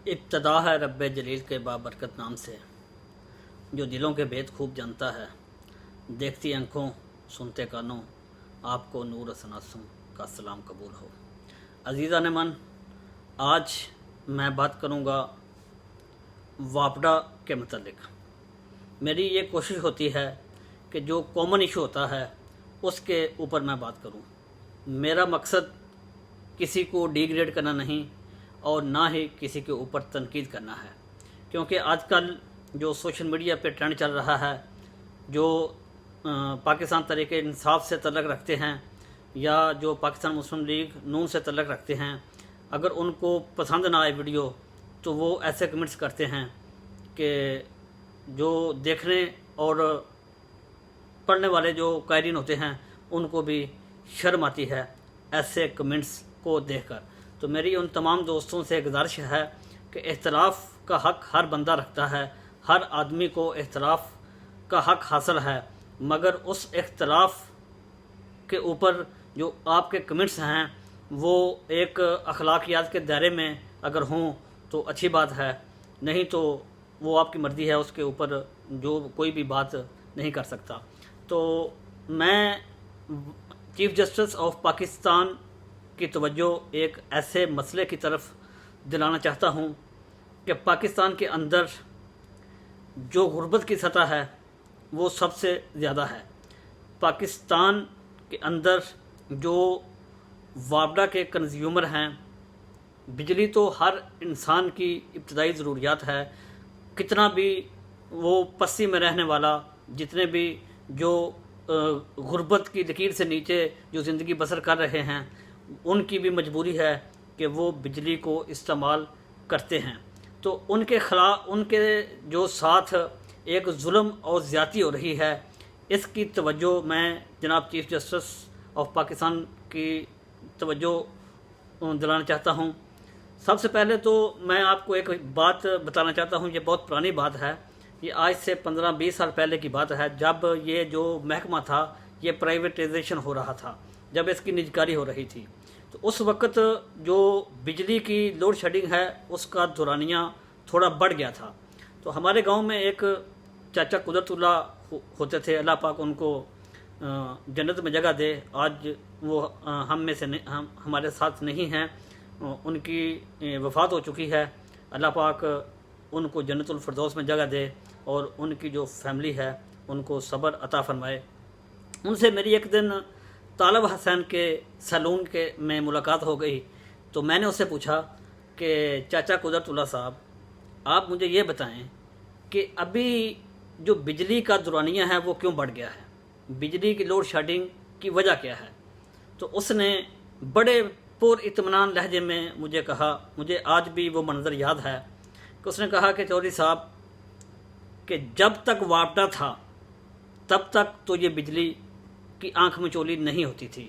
ابتدا ہے رب جلیل کے بابرکت نام سے، جو دلوں کے بھید خوب جانتا ہے، دیکھتی آنکھوں سنتے کانوں، آپ کو نور ثناء کا سلام قبول ہو۔ عزیزان من، آج میں بات کروں گا واپڈا کے متعلق۔ میری یہ کوشش ہوتی ہے کہ جو کامن ایشو ہوتا ہے اس کے اوپر میں بات کروں۔ میرا مقصد کسی کو ڈیگریڈ کرنا نہیں اور نہ ہی کسی کے اوپر تنقید کرنا ہے، کیونکہ آج کل جو سوشل میڈیا پہ ٹرینڈ چل رہا ہے، جو پاکستان تحریک انصاف سے تعلق رکھتے ہیں یا جو پاکستان مسلم لیگ نون سے تعلق رکھتے ہیں، اگر ان کو پسند نہ آئے ویڈیو تو وہ ایسے کمنٹس کرتے ہیں کہ جو دیکھنے اور پڑھنے والے جو قائرین ہوتے ہیں ان کو بھی شرم آتی ہے ایسے کمنٹس کو دیکھ کر۔ تو میری ان تمام دوستوں سے گزارش ہے کہ اختلاف کا حق ہر بندہ رکھتا ہے، ہر آدمی کو اختلاف کا حق حاصل ہے، مگر اس اختلاف کے اوپر جو آپ کے کمنٹس ہیں وہ ایک اخلاقیات کے دائرے میں اگر ہوں تو اچھی بات ہے، نہیں تو وہ آپ کی مرضی ہے، اس کے اوپر جو کوئی بھی بات نہیں کر سکتا۔ تو میں چیف جسٹس آف پاکستان کی توجہ ایک ایسے مسئلے کی طرف دلانا چاہتا ہوں کہ پاکستان کے اندر جو غربت کی سطح ہے وہ سب سے زیادہ ہے۔ پاکستان کے اندر جو واپڈا کے کنزیومر ہیں، بجلی تو ہر انسان کی ابتدائی ضروریات ہے، کتنا بھی وہ پسی میں رہنے والا، جتنے بھی جو غربت کی لکیر سے نیچے جو زندگی بسر کر رہے ہیں، ان کی بھی مجبوری ہے کہ وہ بجلی کو استعمال کرتے ہیں۔ تو ان کے خلاف، ان کے جو ساتھ ایک ظلم اور زیادتی ہو رہی ہے، اس کی توجہ میں جناب چیف جسٹس آف پاکستان کی توجہ دلانا چاہتا ہوں۔ سب سے پہلے تو میں آپ کو ایک بات بتانا چاہتا ہوں، یہ بہت پرانی بات ہے، یہ آج سے 15-20 سال پہلے کی بات ہے، جب یہ جو محکمہ تھا یہ پرائیویٹائزیشن ہو رہا تھا، جب اس کی نجکاری ہو رہی تھی، تو اس وقت جو بجلی کی لوڈ شیڈنگ ہے اس کا دورانیہ تھوڑا بڑھ گیا تھا۔ تو ہمارے گاؤں میں ایک چاچا قدرت اللہ ہوتے تھے، اللہ پاک ان کو جنت میں جگہ دے، آج وہ ہم میں سے ہمارے ساتھ نہیں ہیں، ان کی وفات ہو چکی ہے، اللہ پاک ان کو جنت الفردوس میں جگہ دے اور ان کی جو فیملی ہے ان کو صبر عطا فرمائے۔ ان سے میری ایک دن طالب حسین کے سیلون میں ملاقات ہو گئی، تو میں نے اس سے پوچھا کہ چاچا قدرت اللہ صاحب، آپ مجھے یہ بتائیں کہ ابھی جو بجلی کا دورانیہ ہے وہ کیوں بڑھ گیا ہے، بجلی کی لوڈ شیڈنگ کی وجہ کیا ہے؟ تو اس نے بڑے پر اطمینان لہجے میں مجھے کہا، مجھے آج بھی وہ منظر یاد ہے کہ اس نے کہا کہ چودھری صاحب کہ جب تک واپڈا تھا تب تک تو یہ بجلی کی آنکھ میں چولی نہیں ہوتی تھی،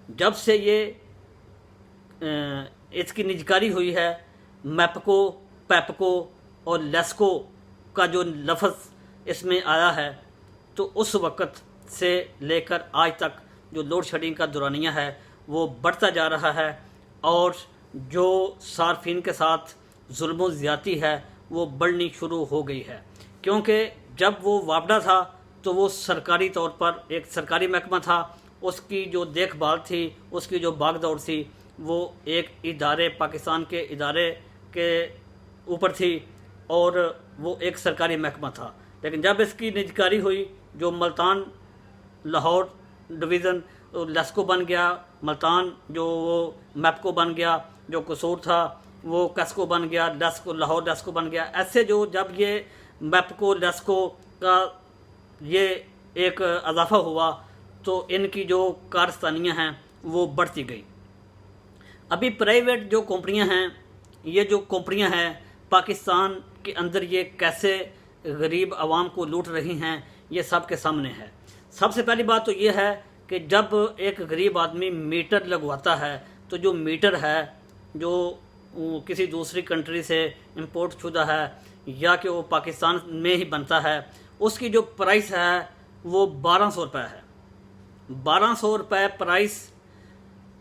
جب سے یہ اس کی نجکاری ہوئی ہے، میپکو، پیپکو اور لیسکو کا جو لفظ اس میں آیا ہے، تو اس وقت سے لے کر آج تک جو لوڈ شیڈنگ کا دورانیہ ہے وہ بڑھتا جا رہا ہے، اور جو صارفین کے ساتھ ظلم و زیادتی ہے وہ بڑھنی شروع ہو گئی ہے۔ کیونکہ جب وہ واپڈا تھا تو وہ سرکاری طور پر ایک سرکاری محکمہ تھا، اس کی جو دیکھ بھال تھی، اس کی جو باغ دوڑ تھی، وہ ایک ادارے، پاکستان کے ادارے کے اوپر تھی، اور وہ ایک سرکاری محکمہ تھا۔ لیکن جب اس کی نجکاری ہوئی، جو ملتان لاہور ڈویژن لیسکو بن گیا، ملتان جو وہ میپکو بن گیا، جو قصور تھا وہ کیسکو بن گیا، لیسکو لاہور لیسکو بن گیا، ایسے جو جب یہ میپکو لیسکو کا یہ ایک اضافہ ہوا تو ان کی جو کارستانیاں ہیں وہ بڑھتی گئی۔ ابھی پرائیویٹ جو کمپنیاں ہیں، یہ جو کمپنیاں ہیں پاکستان کے اندر یہ کیسے غریب عوام کو لوٹ رہی ہیں، یہ سب کے سامنے ہے۔ سب سے پہلی بات تو یہ ہے کہ جب ایک غریب آدمی میٹر لگواتا ہے تو جو میٹر ہے جو کسی دوسری کنٹری سے امپورٹ شدہ ہے یا کہ وہ پاکستان میں ہی بنتا ہے، اس کی جو پرائس ہے وہ 1200 روپے ہے۔ 1200 روپے پرائس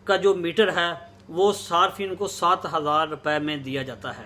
کا جو میٹر ہے وہ صارفین کو 7000 روپے میں دیا جاتا ہے۔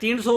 300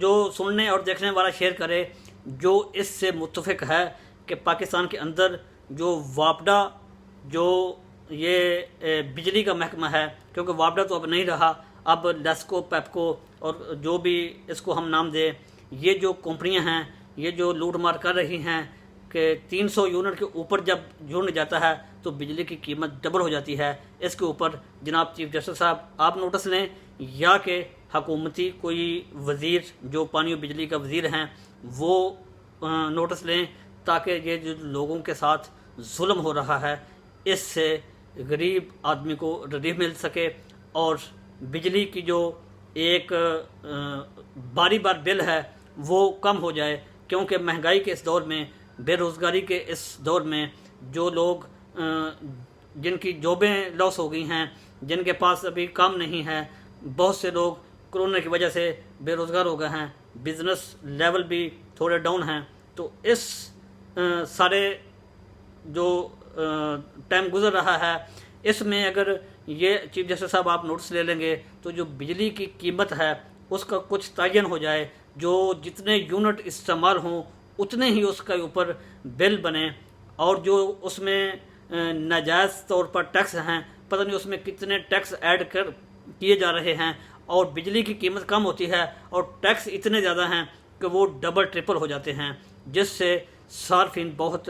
جو سننے اور دیکھنے والا شیئر کرے جو اس سے متفق ہے کہ پاکستان کے اندر جو واپڈا جو یہ بجلی کا محکمہ ہے، کیونکہ واپڈا تو اب نہیں رہا، اب لیسکو، پیپکو اور جو بھی اس کو ہم نام دیں، یہ جو کمپنیاں ہیں یہ جو لوٹ مار کر رہی ہیں کہ 300 یونٹ کے اوپر جب یونٹ جاتا ہے تو بجلی کی قیمت ڈبل ہو جاتی ہے۔ اس کے اوپر جناب چیف جسٹس صاحب آپ نوٹس لیں، یا کہ حکومتی کوئی وزیر جو پانی و بجلی کا وزیر ہیں وہ نوٹس لیں، تاکہ یہ جو لوگوں کے ساتھ ظلم ہو رہا ہے اس سے غریب آدمی کو ریلیف مل سکے، اور بجلی کی جو ایک باری بار بل ہے وہ کم ہو جائے، کیونکہ مہنگائی کے اس دور میں، بے روزگاری کے اس دور میں جو لوگ جن کی جابیں لاس ہو گئی ہیں، جن کے پاس ابھی کام نہیں ہے، بہت سے لوگ کرونا کی وجہ سے بے روزگار ہو گئے ہیں، بزنس لیول بھی تھوڑے ڈاؤن ہیں، تو اس سارے جو ٹائم گزر رہا ہے اس میں اگر یہ چیف جسٹس صاحب آپ نوٹس لے لیں گے تو جو بجلی کی قیمت ہے اس کا کچھ تعین ہو جائے، جو جتنے یونٹ استعمال ہوں اتنے ہی اس کے اوپر بل بنے، اور جو اس میں ناجائز طور پر ٹیکس ہیں، پتہ نہیں اس میں کتنے ٹیکس ایڈ کیے جا رہے ہیں، اور بجلی کی قیمت کم ہوتی ہے اور ٹیکس اتنے زیادہ ہیں کہ وہ ڈبل ٹرپل ہو جاتے ہیں، جس سے صارفین بہت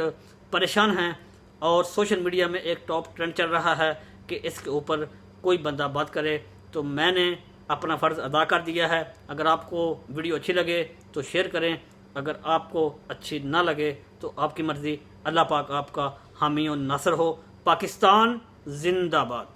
پریشان ہیں، اور سوشل میڈیا میں ایک ٹاپ ٹرینڈ چل رہا ہے کہ اس کے اوپر کوئی بندہ بات کرے۔ تو میں نے اپنا فرض ادا کر دیا ہے۔ اگر آپ کو ویڈیو اچھی لگے تو شیئر کریں، اگر آپ کو اچھی نہ لگے تو آپ کی مرضی۔ اللہ پاک آپ کا حامی و ناصر ہو۔ پاکستان زندہ باد۔